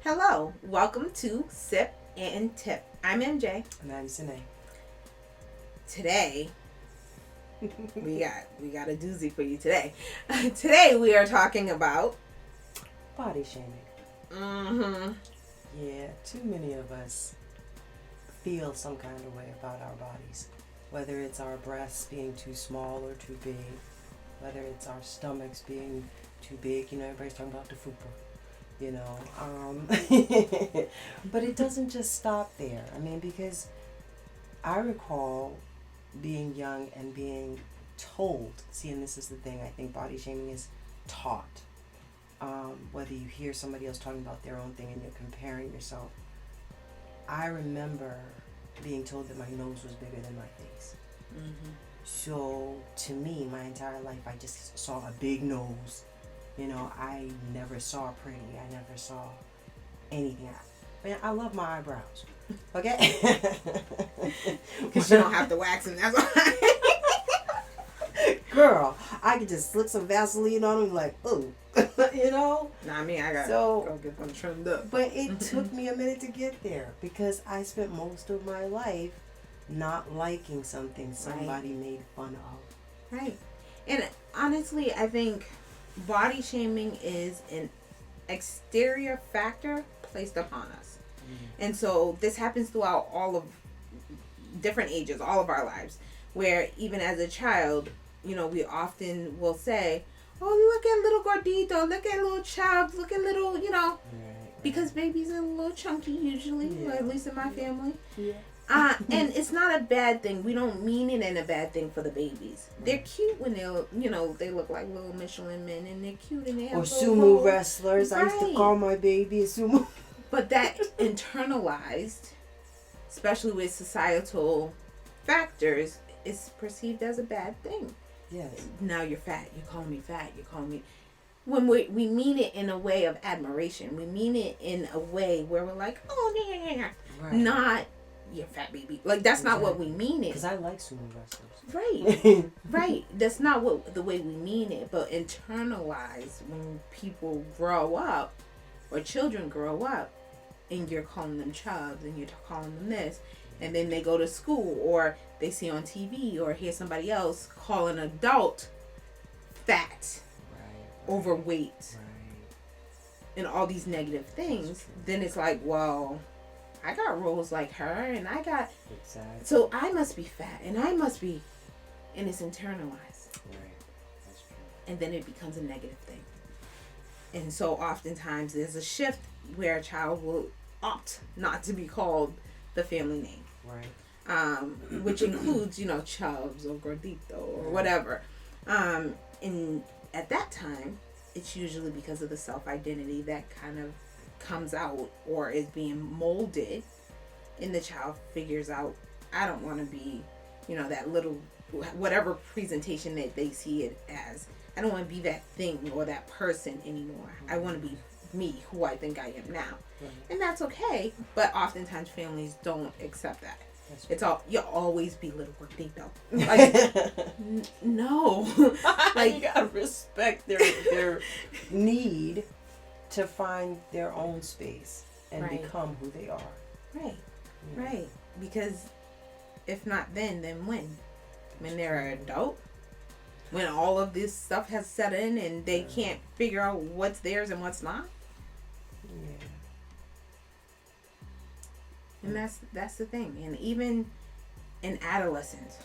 Hello, welcome to Sip and Tip. I'm MJ. And I'm Sine. Today, we got a doozy for you today. Today we are talking about Body shaming. Mm-hmm. Yeah, too many of us feel some kind of way about our bodies. Whether it's our breasts being too small or too big, whether it's our stomachs being too big. You know, everybody's talking about the fupa. You know, but it doesn't just stop there. I mean, because I recall being young and being told, see, and this is the thing, I think body shaming is taught. Whether you hear somebody else talking about their own thing and you're comparing yourself. I remember being told that my nose was bigger than my face. Mm-hmm. So to me, my entire life, I just saw a big nose. You know, I never saw pretty. I never saw anything. Man, I love my eyebrows. Okay? Because you don't have to wax them. That's why. Girl, I could just slick some Vaseline on them like, ooh. You know? Nah, I mean, I got to So, go get them trimmed up. but it took me a minute to get there because I spent most of my life not liking something somebody made fun of. Right. And honestly, I think body shaming is an exterior factor placed upon us. And so this happens throughout all of different ages, all of our lives, where even as a child, you know, we often will say, oh, look at little gordito, look at little chubs, look at little, you know, because babies are a little chunky usually, or at least in my family. Yeah. And it's not a bad thing. We don't mean it in a bad thing for the babies. They're cute when they're, you know, they look like little Michelin men and they're cute and they have Or little sumo holes. wrestlers. I used to Right. call my baby a sumo. But that internalized, especially with societal factors, is perceived as a bad thing. Yes. Now you're fat. You're calling me fat. You're calling me. When we mean it in a way of admiration. We mean it in a way where we're like, oh, yeah. Right. Not, you're fat, baby. Like, that's not what we mean it. Because I like sumo wrestlers. Right. Right. That's not what the way we mean it. But internalize when people grow up or children grow up and you're calling them chubs and you're calling them this, and then they go to school or they see on TV or hear somebody else call an adult fat, overweight, and all these negative things, then it's like, well, I got rolls like her and I got, so I must be fat and I must be, and it's internalized. Right. That's true. And then it becomes a negative thing. And so oftentimes there's a shift where a child will opt not to be called the family name. Right. Which includes, you know, chubs or gordito or whatever. And at that time, it's usually because of the self-identity that kind of comes out or is being molded, and the child figures out, I don't want to be, you know, that little, whatever presentation that they see it as. I don't want to be that thing or that person anymore. I want to be me, who I think I am now. Right. And that's okay, but oftentimes families don't accept that. That's It's all, you'll always be little gordito. Like, no. Like, you gotta respect their need to find their own space and become who they are. Right. Right. Because if not then when? When they're an adult? When all of this stuff has set in and they can't figure out what's theirs and what's not? Yeah. And that's the thing. And even in adolescence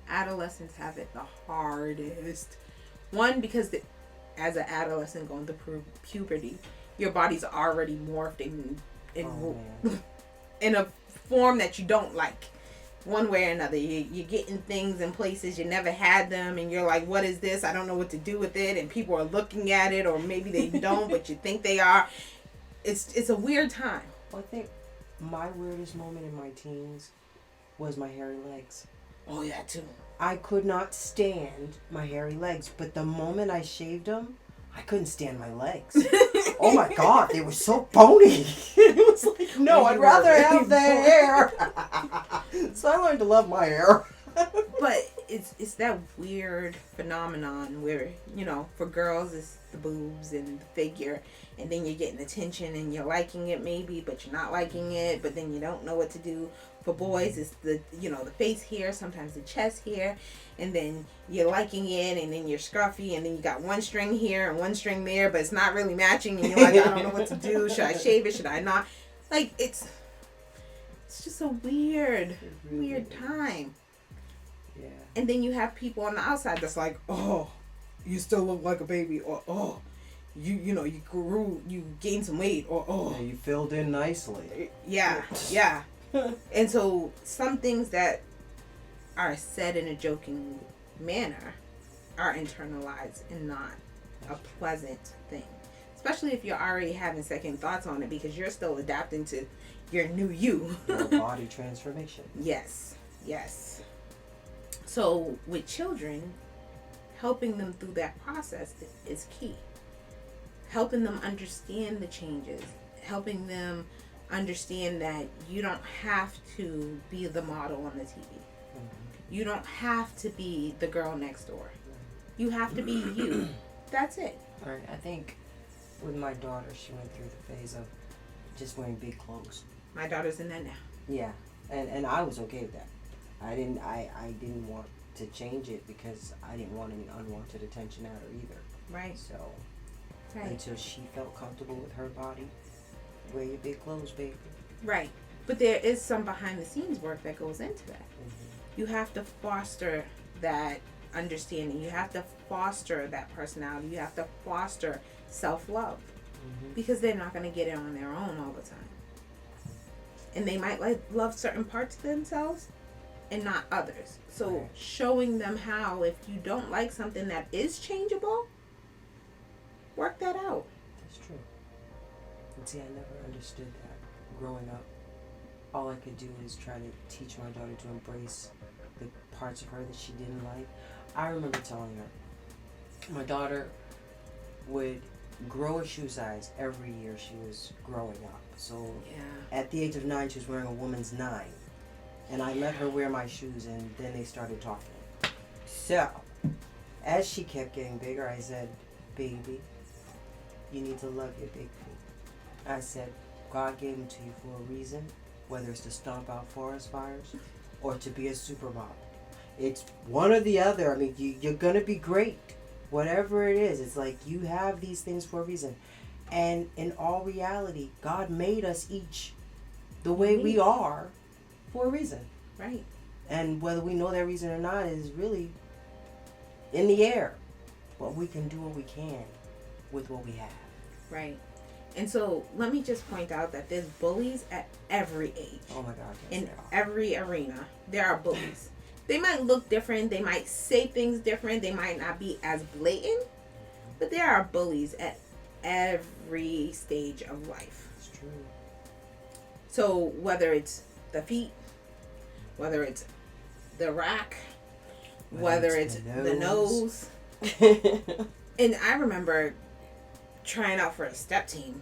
have it the hardest. One, because as an adolescent going through puberty, your body's already morphed in a form that you don't like. One way or another, you're getting things in places you never had them, and you're like, what is this? I don't know what to do with it. And people are looking at it, or maybe they don't, but you think they are. It's a weird time. Well, I think my weirdest moment in my teens was my hairy legs. Oh, yeah, too. I could not stand my hairy legs, but the moment I shaved them, I couldn't stand my legs. Oh my God, they were so bony. It was like, no, I'd rather have the hair. So I learned to love my hair. But it's that weird phenomenon where, you know, for girls it's the boobs and the figure, and then you're getting attention and you're liking it maybe, but you're not liking it, but then you don't know what to do. For boys, it's the face here, sometimes the chest here, and then you're liking it, and then you're scruffy, and then you got one string here and one string there, but it's not really matching, and you're like, I don't know what to do. Should I shave it? Should I not? Like, it's just a weird time. Yeah. And then you have people on the outside that's like, oh, you still look like a baby, or oh, you gained some weight, or oh, yeah, you filled in nicely. Yeah. And so some things that are said in a joking manner are internalized and not a pleasant thing. Especially if you're already having second thoughts on it because you're still adapting to your new you. Your body transformation. Yes. So with children, helping them through that process is key. Helping them understand the changes. Helping them understand that you don't have to be the model on the TV. Mm-hmm. You don't have to be the girl next door. You have to be you. That's it. Right. I think with my daughter, she went through the phase of just wearing big clothes. My daughter's in that now. Yeah, and I was okay with that. I didn't want to change it because I didn't want any unwanted attention at her either. Right. So until she felt comfortable with her body, wear your big clothes, baby. Right. But there is some behind the scenes work that goes into that. Mm-hmm. You have to foster that understanding. You have to foster that personality. You have to foster self-love. Mm-hmm. Because they're not going to get it on their own all the time. And they might love certain parts of themselves and not others. So showing them how, if you don't like something that is changeable, work that out. That's true. And see, I never understood that growing up. All I could do is try to teach my daughter to embrace the parts of her that she didn't like. I remember telling her, my daughter would grow a shoe size every year she was growing up. So at the age of 9, she was wearing a woman's 9. And I let her wear my shoes, and then they started talking. So, as she kept getting bigger, I said, baby, you need to love your big feet. I said, God gave them to you for a reason, whether it's to stomp out forest fires or to be a supermodel. It's one or the other. I mean, you're going to be great. Whatever it is, it's like you have these things for a reason. And in all reality, God made us each the way we are for a reason. Right. And whether we know that reason or not is really in the air. But we can do what we can with what we have. Right. And so let me just point out that there's bullies at every age. Oh my God. In every arena, there are bullies. They might look different. They might say things different. They might not be as blatant. But there are bullies at every stage of life. It's true. So whether it's the feet, whether it's the rack, whether it's the nose. And I remember trying out for a step team.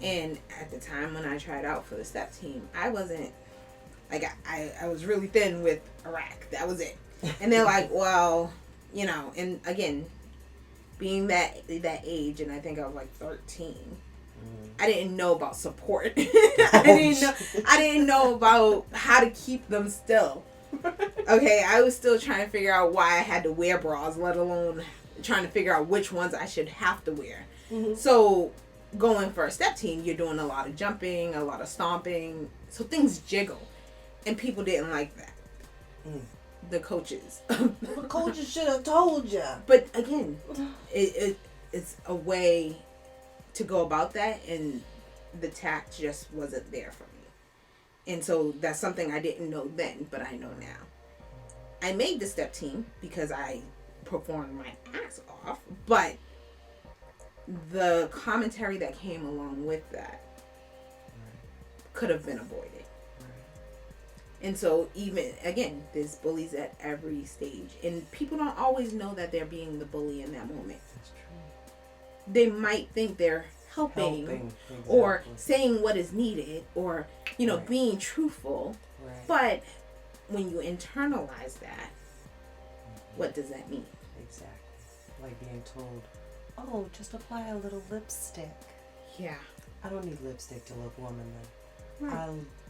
And at the time when I tried out for the step team, I wasn't, like, I was really thin with a rack. That was it. And they're like, well, you know, and again, being that age, and I think I was like 13, I didn't know about support. I didn't know about how to keep them still. Okay, I was still trying to figure out why I had to wear bras, let alone trying to figure out which ones I should have to wear. Mm-hmm. So going for a step team, you're doing a lot of jumping, a lot of stomping, so things jiggle, and people didn't like that. The coaches. The coaches should have told you. But again, it's a way to go about that, and the tact just wasn't there for me. And so that's something I didn't know then, but I know now. I made the step team because I performed my ass off, but the commentary that came along with that could have been avoided. And so even, again, there's bullies at every stage. And people don't always know that they're being the bully in that moment. That's true. They might think they're helping. Exactly. Or saying what is needed, or, you know, being truthful. Right. But when you internalize that, what does that mean? Exactly. Like being told, oh, just apply a little lipstick. Yeah. I don't need lipstick to look womanly. Right. I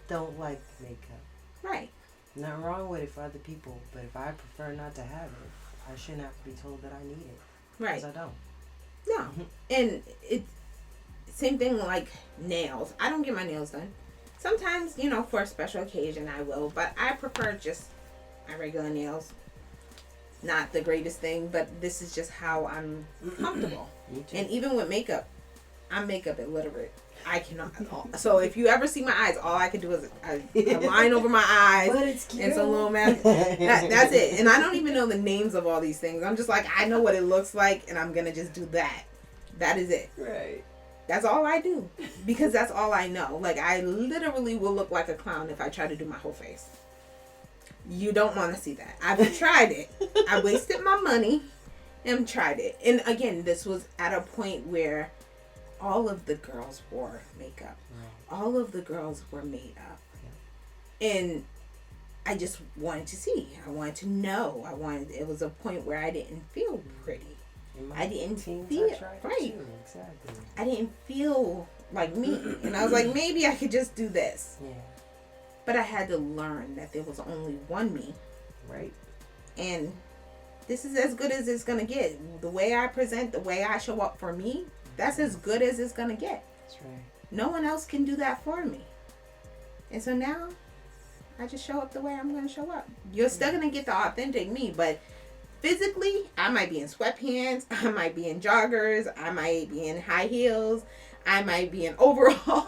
don't like makeup. Right. Nothing wrong with it for other people, but if I prefer not to have it, I shouldn't have to be told that I need it. Right. Because I don't. No. And it same thing like nails. I don't get my nails done. Sometimes, for a special occasion I will, but I prefer just my regular nails. Not the greatest thing, but this is just how I'm comfortable. Me too. And even with makeup, I'm makeup illiterate. I cannot at all. So if you ever see my eyes, all I can do is a line over my eyes. But it's cute. And some little mask. That's it. And I don't even know the names of all these things. I'm just like, I know what it looks like, and I'm going to just do that. That is it. Right. That's all I do. Because that's all I know. Like, I literally will look like a clown if I try to do my whole face. You don't want to see that. I've tried it. I wasted my money and tried it. And again, this was at a point where all of the girls wore makeup. Right. All of the girls were made up. Yeah. And I just wanted to see. I wanted to know. It was a point where I didn't feel pretty. I didn't feel right. Exactly. I didn't feel like me. And I was like, maybe I could just do this. Yeah. But I had to learn that there was only one me. Right. And this is as good as it's going to get. The way I present, the way I show up for me, that's as good as it's going to get. That's right. No one else can do that for me. And so now, I just show up the way I'm going to show up. You're still going to get the authentic me, but physically, I might be in sweatpants, I might be in joggers, I might be in high heels, I might be in overalls.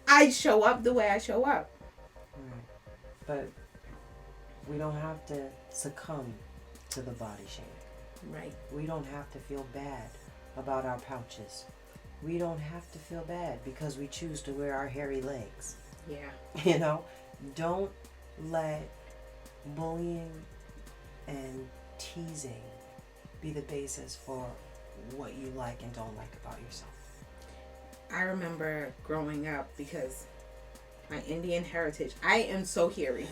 I show up the way I show up. Right. But we don't have to succumb to the body shaming. Right. We don't have to feel bad about our pouches. We don't have to feel bad because we choose to wear our hairy legs. Yeah. Don't let bullying and teasing be the basis for what you like and don't like about yourself. I remember growing up because my Indian heritage, I am so hairy.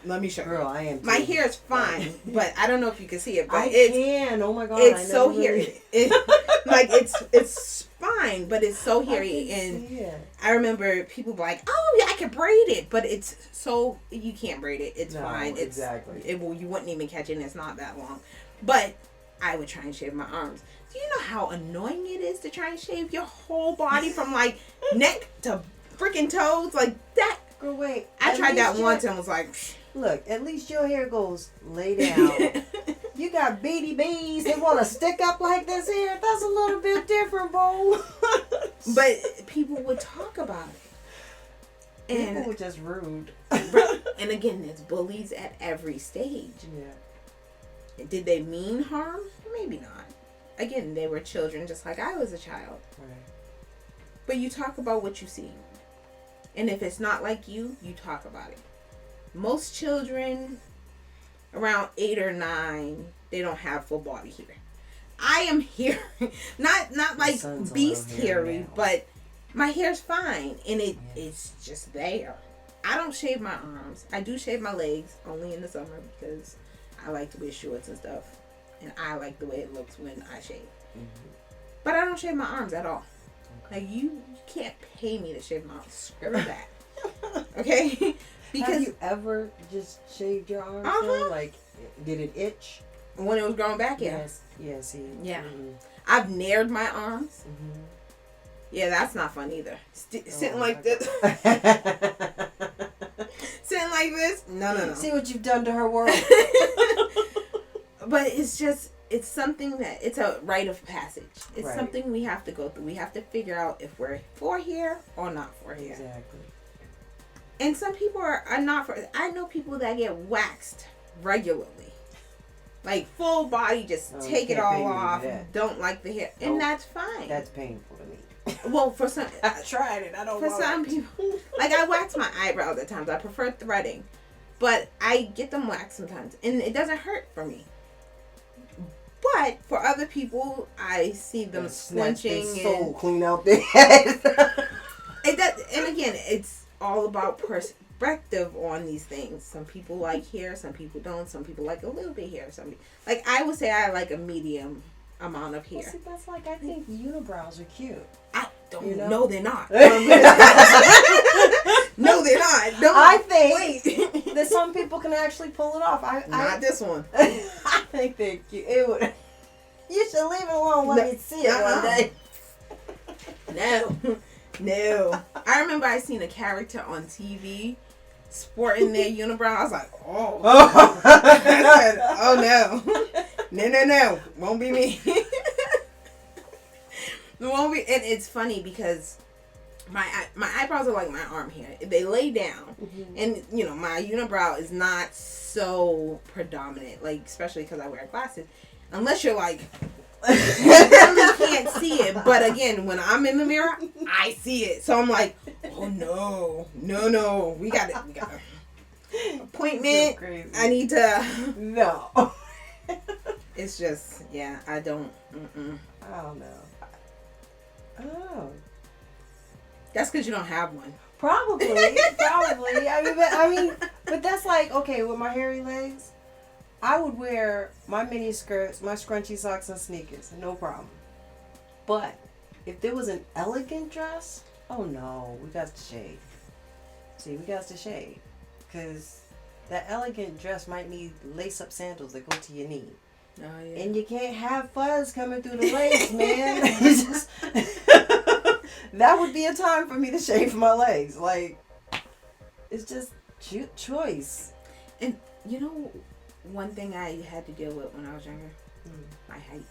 Let me show you. Girl, I am too. My hair is fine, but I don't know if you can see it. But Oh my God. It's so hairy. It's fine, but it's so hairy. I remember people be like, "Oh yeah, I can braid it," but it's so you can't braid it. It's fine. It's exactly. You wouldn't even catch it. And it's not that long. But I would try and shave my arms. Do you know how annoying it is to try and shave your whole body from like neck to freaking toes like that? Girl, wait. I tried that once and was like, psh. Look, at least your hair goes lay down. You got beady babies that want to stick up like this here. That's a little bit different, boo. But people would talk about it. And people were just rude. And again, there's bullies at every stage. Yeah. Did they mean harm? Maybe not. Again, they were children just like I was a child. Right. But you talk about what you see. And if it's not like you, you talk about it. Most children around 8 or 9, they don't have full body hair. I am hairy. Not like beast hairy, but my hair's fine. And it's just there. I don't shave my arms. I do shave my legs only in the summer because I like to wear shorts and stuff. And I like the way it looks when I shave. Mm-hmm. But I don't shave my arms at all. Okay. Like, you can't pay me to shave my arms. Screw that. Okay? Because have you ever just shaved your arms? Like, did it itch? When it was growing back, yeah. Yes. Yeah, see. Yeah. Mm-hmm. I've nared my arms. Mm-hmm. Yeah, that's not fun either. Sitting like this. Sitting like this? No. See what you've done to her world. But it's something that, it's a rite of passage. It's right. something we have to go through. We have to figure out if we're for hair or not for hair. Exactly. And some people are not for. I know people that get waxed regularly. Like full body, just take it all off. Don't like the hair. And that's fine. That's painful to me. Well, for some. I tried it. I don't know. For some people. Like I wax my eyebrows at times. I prefer threading. But I get them waxed sometimes. And it doesn't hurt for me. But for other people, I see them squinching and so clean out their head. It does, and again, it's all about perspective on these things. Some people like hair, some people don't. Some people like a little bit hair. Like I would say, I like a medium amount of hair. Well, see, that's like, I think unibrows are cute. I don't You know? know. They're not. No, they're not. No, I think that some people can actually pull it off. Not this one. I think they're cute. It would. You should leave it alone when you see it one day. No. I remember I seen a character on TV sporting their unibrow. I was like, oh. I said, oh no. Won't be me. It won't be. And it's funny because my eyebrows are like my arm hair. They lay down, and my unibrow is not so predominant. Like, especially because I wear glasses. Unless you're like, you really can't see it. But again, when I'm in the mirror, I see it. So I'm like, oh no, we got it. Appointment. So I need to. No. It's just, yeah, I don't. I don't know. Oh. That's because you don't have one. Probably. But that's like, okay, with my hairy legs, I would wear my mini skirts, my scrunchy socks, and sneakers, no problem. But if there was an elegant dress, oh no, we got to shade. See, we got to shade, because that elegant dress might need lace-up sandals that go to your knee. Oh, yeah. And you can't have fuzz coming through the legs, man. That would be a time for me to shave my legs. Like, it's just choice. And one thing I had to deal with when I was younger, my height.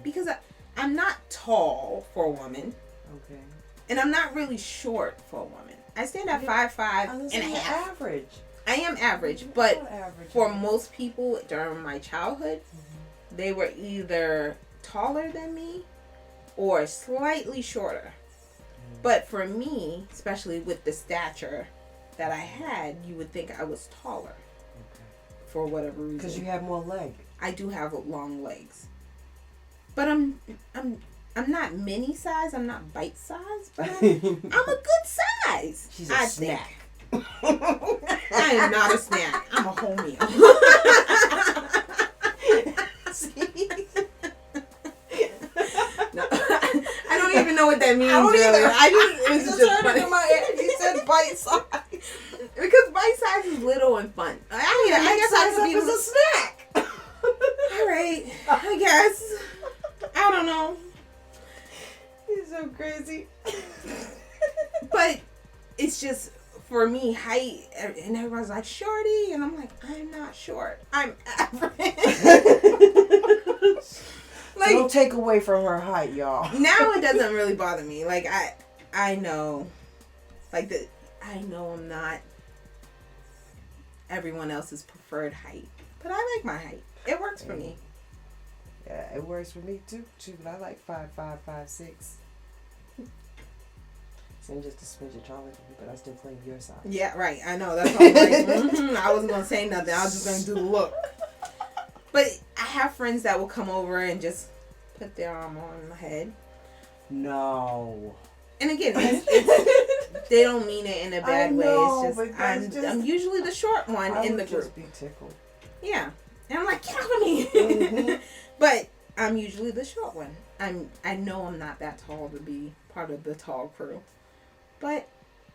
Because I'm not tall for a woman. Okay. And I'm not really short for a woman. I stand at 5'5" and a half. Average. I am average, but average, for most people during my childhood, they were either taller than me or slightly shorter. But for me, especially with the stature that I had, you would think I was taller. For whatever reason. Because you have more leg. I do have long legs. But I'm not mini size, I'm not bite size, but I'm a good size. She's a snack. I am not a snack. I'm a whole meal. No, I don't even know what that means. I don't either. It was just funny. In my head. You said bite size. Because bite size is little and fun. I guess I could be a snack. All right. I guess. I don't know. You're so crazy. But it's just, for me, height, and everyone's like, shorty, and I'm like, I'm not short. I'm average. Like, don't take away from her height, y'all. Now it doesn't really bother me. Like, I know, like, I know I'm not everyone else's preferred height, but I like my height. It works for me. Yeah, it works for me too. But I like 5'5", 5'6". I'm just a smidge taller than you, but I still claim your size. Yeah, right. I know. That's why I'm like, I wasn't gonna say nothing. I was just gonna do the look. But I have friends that will come over and just put their arm on my head. No. And again, it's they don't mean it in a bad way. It's just I'm usually the short one in the group. Just be tickled. Yeah, and I'm like, get off of me. But I'm usually the short one. I know I'm not that tall to be part of the tall crew, but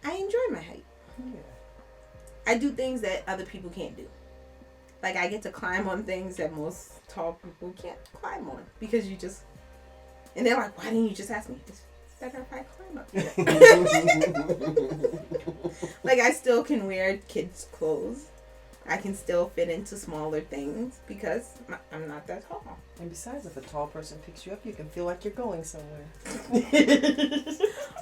I enjoy my height. Yeah. I do things that other people can't do. Like, I get to climb on things that most tall people can't climb on because you just. And they're like, why didn't you just ask me? It's better if I climb up here. Like, I still can wear kids' clothes. I can still fit into smaller things because I'm not that tall. And besides, if a tall person picks you up, you can feel like you're going somewhere.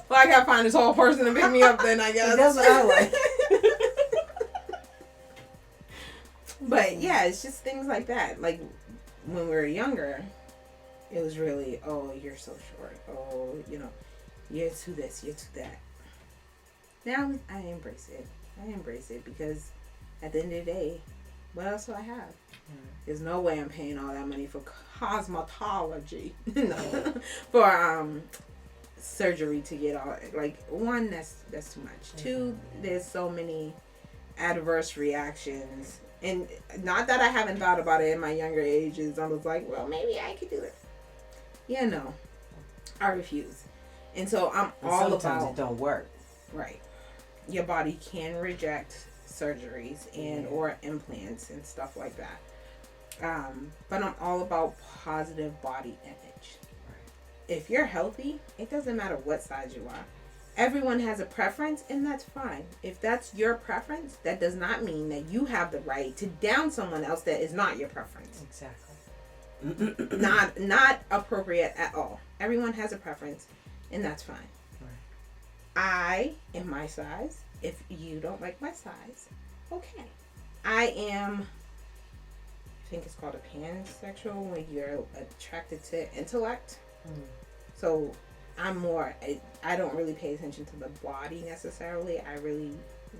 Well, I gotta find a tall person to pick me up then, I guess. That's what I like. But yeah, it's just things like that. Like, when we were younger, it was really, oh, you're so short. Oh, you're to this, you're to that. Now I embrace it. I embrace it because at the end of the day, what else do I have? There's no way I'm paying all that money for cosmetology. For surgery to get all, like, one, that's too much. Two, there's so many adverse reactions And not that I haven't thought about it in my younger ages. I was like, well, maybe I could do it. Yeah, no. I refuse. And so I'm all about... Sometimes it don't work. Right. Your body can reject surgeries and or implants and stuff like that. But I'm all about positive body image. If you're healthy, it doesn't matter what size you are. Everyone has a preference, and that's fine. If that's your preference, that does not mean that you have the right to down someone else that is not your preference. Exactly. Not appropriate at all. Everyone has a preference, and that's fine. Right. I am my size. If you don't like my size, okay. I think it's called a pansexual when you're attracted to intellect. So I'm more, I don't really pay attention to the body necessarily. I really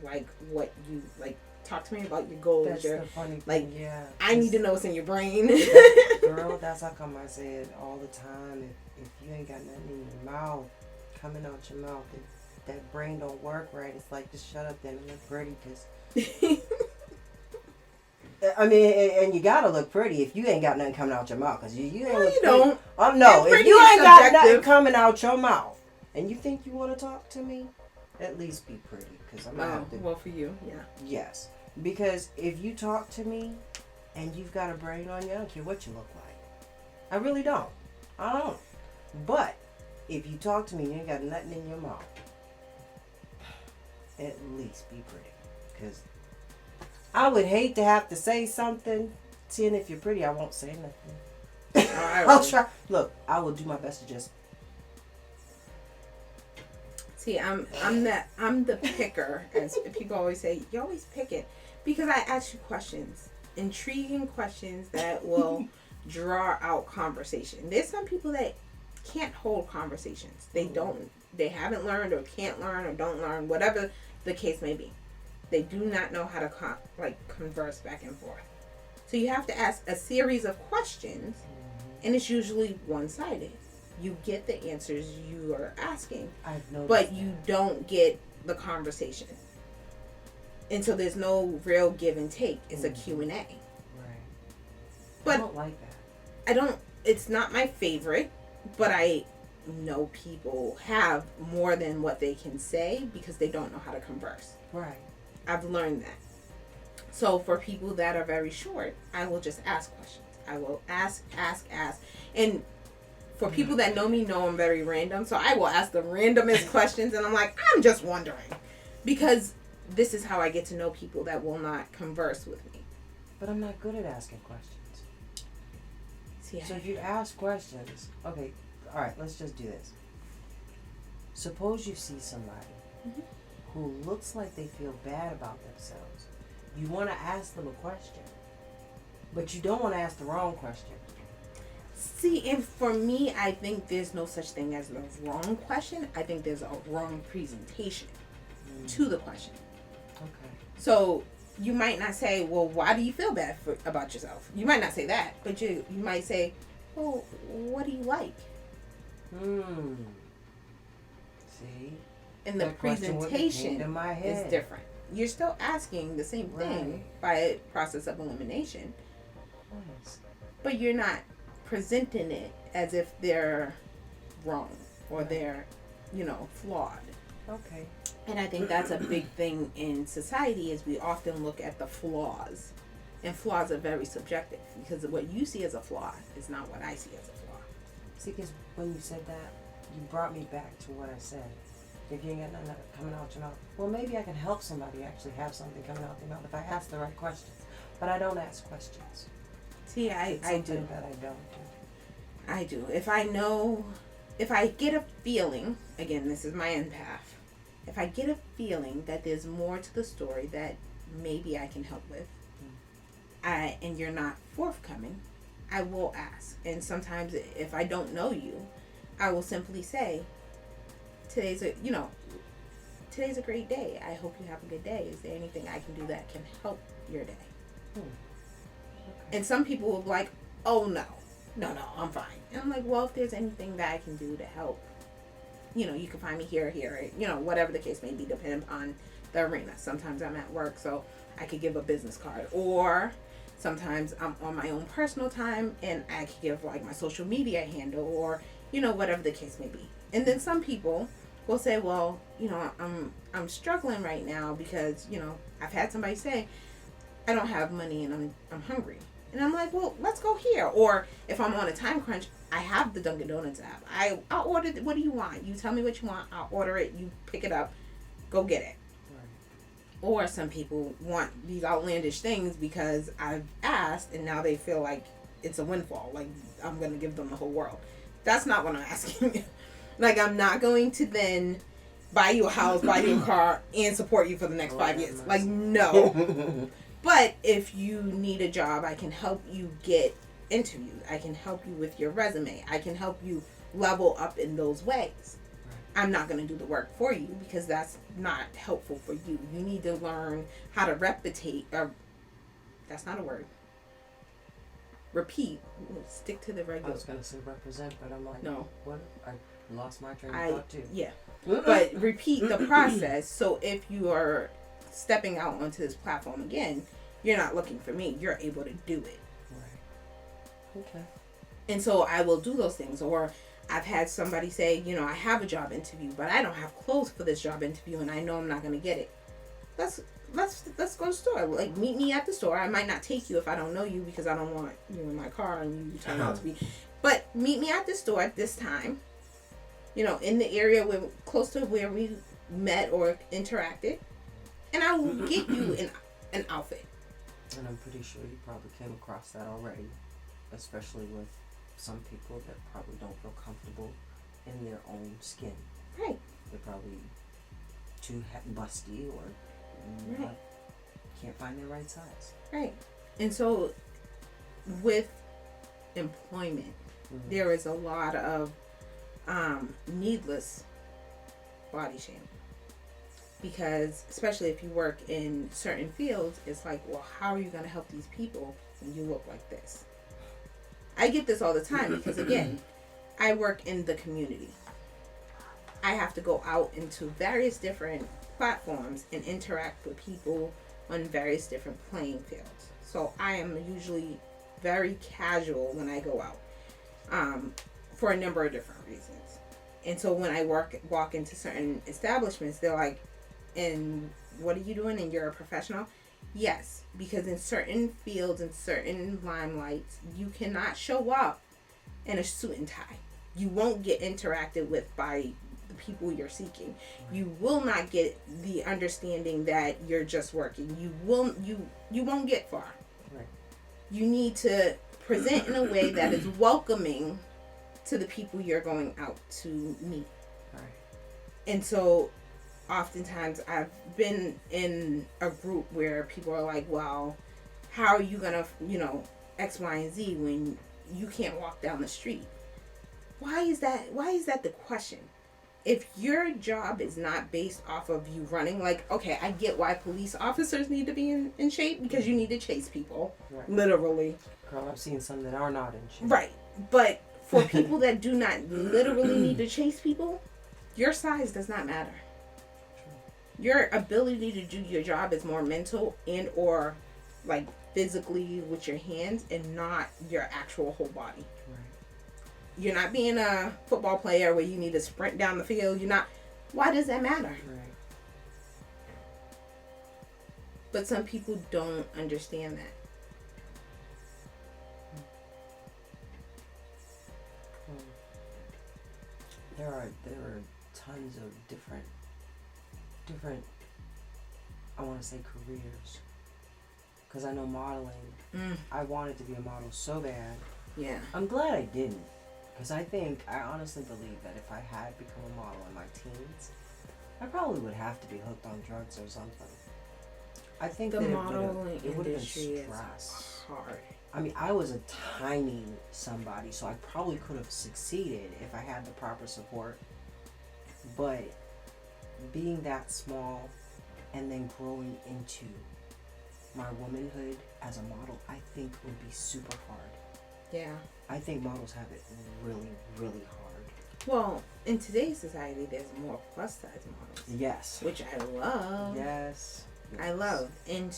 like what you, like, talk to me about your goals. That's the funny thing, like, yeah. I need to know what's in your brain. Girl, that's how come I say it all the time. If you ain't got nothing in your mouth, coming out your mouth, that brain don't work right. It's like, just shut up then and look pretty, because... I mean, and you gotta look pretty if you ain't got nothing coming out your mouth, because you ain't look pretty. Don't. No, if you ain't got nothing coming out your mouth, and you think you want to talk to me, at least be pretty, because I'm gonna have to. Well, for you, yeah. Yes, because if you talk to me, and you've got a brain on you, I don't care what you look like. I really don't. I don't. But if you talk to me, and you ain't got nothing in your mouth, at least be pretty, because I would hate to have to say something. Seeing if you're pretty, I won't say nothing. I'll try. Look, I will do my best to just. See, I'm the picker, as people always say. You always pick it because I ask you questions, intriguing questions that will draw out conversation. There's some people that can't hold conversations. They haven't learned or can't learn or don't learn, whatever the case may be. They do not know how to converse back and forth. So you have to ask a series of questions, and it's usually one-sided. You get the answers you are asking, but you don't get the conversation. And so there's no real give and take. It's a Q&A. Right. But I don't like that. It's not my favorite, but I know people have more than what they can say because they don't know how to converse. Right. I've learned that. So for people that are very short, I will just ask questions. I will ask. And for people that know me, know I'm very random. So I will ask the randomest questions. And I'm like, I'm just wondering. Because this is how I get to know people that will not converse with me. But I'm not good at asking questions. See, so if you ask questions, okay, all right, let's just do this. Suppose you see somebody who looks like they feel bad about themselves. You want to ask them a question, but you don't want to ask the wrong question. See, and for me, I think there's no such thing as the wrong question. I think there's a wrong presentation to the question. Okay. So you might not say, well, why do you feel bad about yourself? You might not say that, but you might say, well, what do you like? See? And the presentation is different. You're still asking the same thing by a process of elimination. Nice. But you're not presenting it as if they're wrong or they're, flawed. Okay. And I think that's a big thing in society is we often look at the flaws. And flaws are very subjective because what you see as a flaw is not what I see as a flaw. See, because when you said that, you brought me back to what I said. If you ain't got nothing coming out your mouth, well, maybe I can help somebody actually have something coming out their mouth if I ask the right questions. But I don't ask questions. See, I do. That I don't do. I do. If I get a feeling, again, this is my empath. If I get a feeling that there's more to the story that maybe I can help with, and you're not forthcoming, I will ask. And sometimes if I don't know you, I will simply say, today's a great day. I hope you have a good day. Is there anything I can do that can help your day? Okay. And some people will be like, oh, no, I'm fine. And I'm like, well, if there's anything that I can do to help, you can find me here, whatever the case may be, depending on the arena. Sometimes I'm at work, so I could give a business card, or sometimes I'm on my own personal time and I could give like my social media handle, or whatever the case may be. And then some people will say, well, I'm struggling right now because I've had somebody say I don't have money and I'm hungry. And I'm like, well, let's go here. Or if I'm on a time crunch, I have the Dunkin' Donuts app. I'll order. What do you want? You tell me what you want. I'll order it. You pick it up. Go get it. Right. Or some people want these outlandish things because I've asked and now they feel like it's a windfall. Like I'm going to give them the whole world. That's not what I'm asking you. Like I'm not going to then buy you a house, buy you a car, and support you for the next 5 years. Like, no. But if you need a job, I can help you get interviewed. I can help you with your resume. I can help you level up in those ways. Right. I'm not going to do the work for you because that's not helpful for you. You need to learn how to replicate, or that's not a word. Repeat. Stick to the regular. I was going to say represent, but I'm like, no. What? I lost my train of thought too. Yeah. But repeat the process. So if you are stepping out onto this platform again, you're not looking for me. You're able to do it. Right. Okay. And so I will do those things. Or I've had somebody say, I have a job interview, but I don't have clothes for this job interview, and I know I'm not going to get it. Let's go to the store. Like, meet me at the store. I might not take you if I don't know you because I don't want you in my car and you turn out to be. But meet me at the store at this time. In the area close to where we met or interacted, and I will get you an outfit. And I'm pretty sure you probably came across that already, especially with some people that probably don't feel comfortable in their own skin. Right. They're probably too busty or right. Can't find their right size. Right. And so with employment, there is a lot of needless body shaming, because especially if you work in certain fields, it's like, well, how are you going to help these people when you look like this? I get this all the time because again, I work in the community. I have to go out into various different platforms and interact with people on various different playing fields. So I am usually very casual when I go out. For a number of different reasons. And so when I walk into certain establishments, they're like, and what are you doing? And you're a professional? Yes, because in certain fields and certain limelights, you cannot show up in a suit and tie. You won't get interacted with by the people you're seeking. You will not get the understanding that you're just working. You won't get far. Right. You need to present in a way that is welcoming to the people you're going out to meet. Right. And so oftentimes I've been in a group where people are like, well, how are you gonna, X, Y, and Z when you can't walk down the street? Why is that the question? If your job is not based off of you running, like, okay, I get why police officers need to be in shape because you need to chase people. Right. Literally. Girl, I've seen some that are not in shape. Right. But for people that do not literally need to chase people, your size does not matter. True. Your ability to do your job is more mental and or like physically with your hands and not your actual whole body. Right. You're not being a football player where you need to sprint down the field. Why does that matter? Right. But some people don't understand that. There are tons of different I want to say careers, because I know modeling. I wanted to be a model so bad. Yeah. I'm glad I didn't, because I honestly believe that if I had become a model in my teens, I probably would have to be hooked on drugs or something. I think the that modeling it would have been industry stress. Is hard. I mean, I was a tiny somebody, so I probably could have succeeded if I had the proper support. But being that small and then growing into my womanhood as a model, I think would be super hard. Yeah. I think models have it really, really hard. Well, in today's society, there's more plus size models. Yes. Which I love. Yes. I love. And,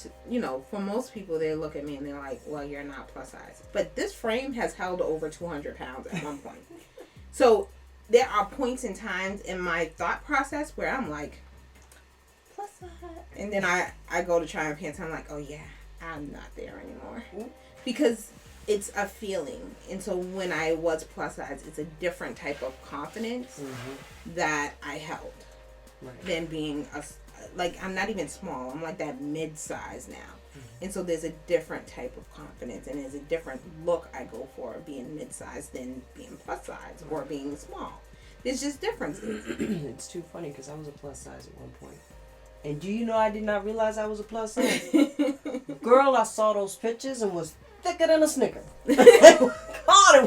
for most people, they look at me and they're like, well, you're not plus size. But this frame has held over 200 pounds at one point. So there are points in times in my thought process where I'm like, plus size. And then I go to try on pants and I'm like, oh, yeah, I'm not there anymore. Because it's a feeling. And so when I was plus size, it's a different type of confidence that I held than being I'm not even small. I'm like that mid-size now. And so there's a different type of confidence and there's a different look I go for being mid-size than being plus size or being small. There's just differences. It's too funny because I was a plus size at one point. And do you know I did not realize I was a plus size? Girl, I saw those pictures and was thicker than a Snicker. God, it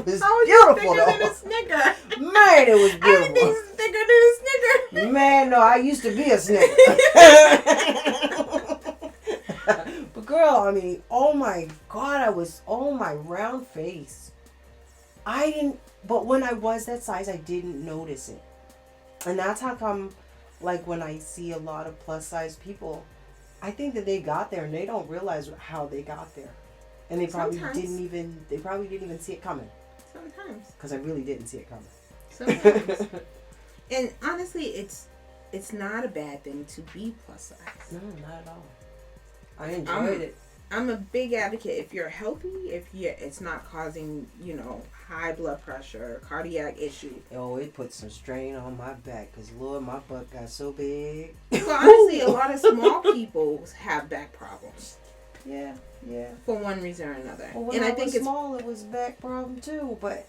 was beautiful thicker than a Snicker? Man, it was beautiful. Everything's thicker than a Snicker. Man, no, I used to be a Snicker. But girl, I mean, oh my God, my round face. But when I was that size, I didn't notice it. And that's how come, like when I see a lot of plus size people, I think that they got there and they don't realize how they got there. And they probably didn't even see it coming. Sometimes. Because I really didn't see it coming. Sometimes. And honestly, it's not a bad thing to be plus size. No, not at all. I enjoyed it. I'm a big advocate. If you're healthy, it's not causing, high blood pressure, cardiac issue. Oh, it put some strain on my back because, Lord, my butt got so big. Well, honestly, a lot of small people have back problems. Yeah. For one reason or another. Well, when I think was small, it was a back problem too. But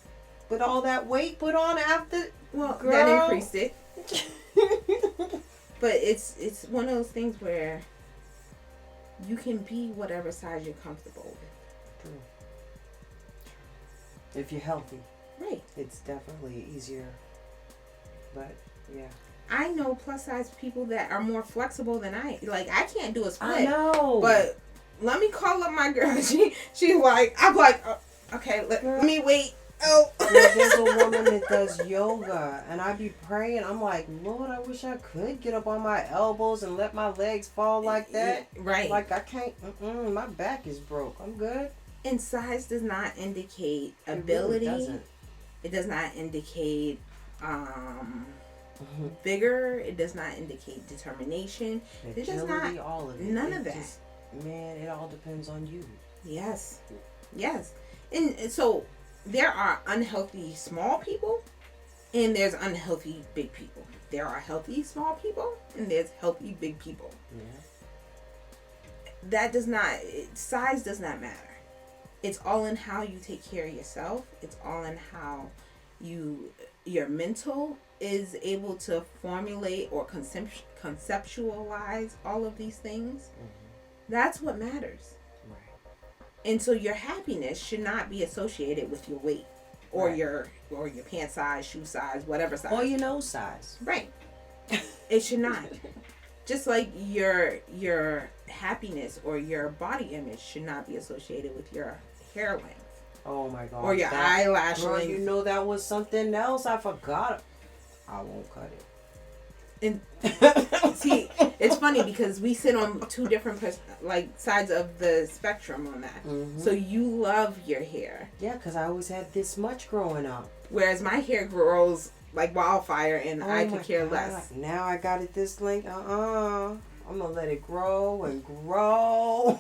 all that weight put on after, well, girl. That increased it. But it's one of those things where you can be whatever size you're comfortable with. True. If you're healthy. Right. It's definitely easier. But, yeah. I know plus size people that are more flexible than I can't do a split. I know. But let me call up my girl. She's like, I'm like, oh, okay, let me wait. Oh. There's a woman that does yoga, and I be praying. I'm like, Lord, I wish I could get up on my elbows and let my legs fall like that. Right. Like I can't. My back is broke. I'm good. And size does not indicate ability. It really doesn't. It does not indicate vigor. It does not indicate determination. Agility, it does not. All of it. None of that. Man, it all depends on you. Yes. And so there are unhealthy small people and there's unhealthy big people. There are healthy small people and there's healthy big people. Yeah. Size does not matter. It's all in how you take care of yourself. It's all in how your mental is able to formulate or conceptualize all of these things. That's what matters. And so your happiness should not be associated with your weight or your pant size, shoe size, whatever size. Or your nose size. Right. It should not. Just like your happiness or your body image should not be associated with your hair length. Oh my God. Or your eyelash length. You know that was something else. I forgot. I won't cut it. And see, it's funny because we sit on two different sides of the spectrum on that. So you love your hair. Yeah, because I always had this much growing up. Whereas my hair grows like wildfire and I could care less. Now I got it this length. I'm going to let it grow and grow.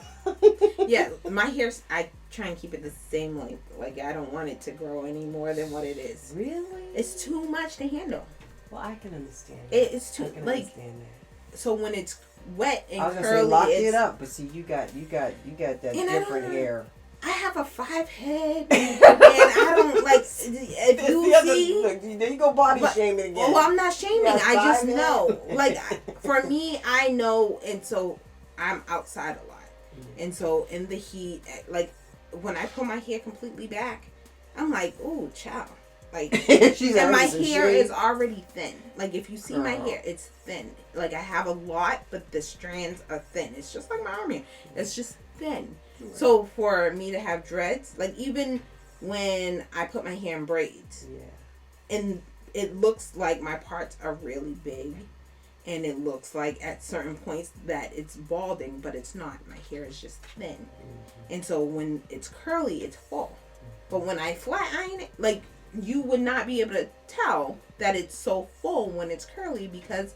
Yeah, my hair, I try and keep it the same length. Like, I don't want it to grow any more than what it is. Really? It's too much to handle. Well, I can understand that. It's too, understand that. So when it's wet and I was curly, gonna say, lock it up, but see, you got that different hair. I have a 5 head, and I don't if you see. There you go, body shaming again. Well, I'm not shaming. I just know. For me, I know, and so I'm outside a lot, and so in the heat, when I pull my hair completely back, I'm like, ooh, child. And my hair is already thin. If you see my hair, it's thin. I have a lot, but the strands are thin. It's just like my arm hair. It's just thin. Right. So for me to have dreads, even when I put my hair in braids, and it looks like my parts are really big, and it looks like at certain points that it's balding, but it's not. My hair is just thin. And so when it's curly, it's full. But when I flat iron it, like, you would not be able to tell that it's so full when it's curly because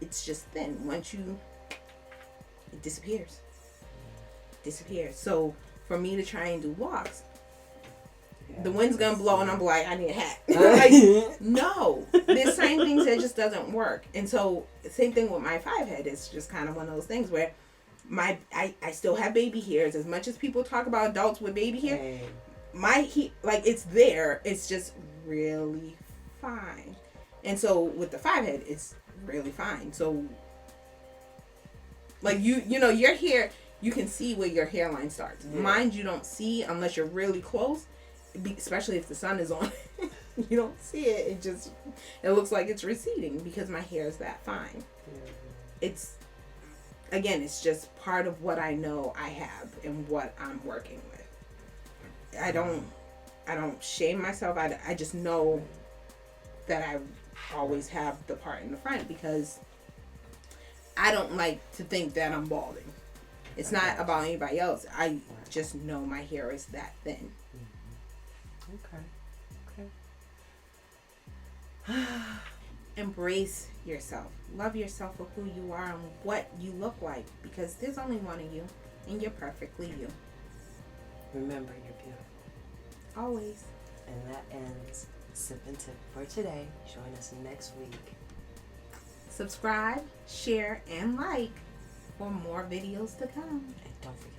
it's just thin. Once it disappears. So for me to try and do locks, the wind's gonna blow and I'm like, I need a hat. Like, no. There's certain things that just doesn't work. And so same thing with my 5-head. It's just kind of one of those things where I still have baby hairs. As much as people talk about adults with baby hair, like, it's there. It's just really fine. And so with the 5-head, it's really fine. So like, you know, your hair, you can see where your hairline starts. Yeah. Mine, you don't see unless you're really close, especially if the sun is on. You don't see it. It looks like it's receding because my hair is that fine. Yeah. It's just part of what I know I have and what I'm working with. I don't shame myself. I just know that I always have the part in the front because I don't like to think that I'm balding. It's not about anybody else. I just know my hair is that thin. Okay. Embrace yourself. Love yourself for who you are and what you look like, because there's only one of you and you're perfectly you. Remember, you're beautiful. Always. And that ends Sip and Tip for today. Join us next week. Subscribe, share, and like for more videos to come. And don't forget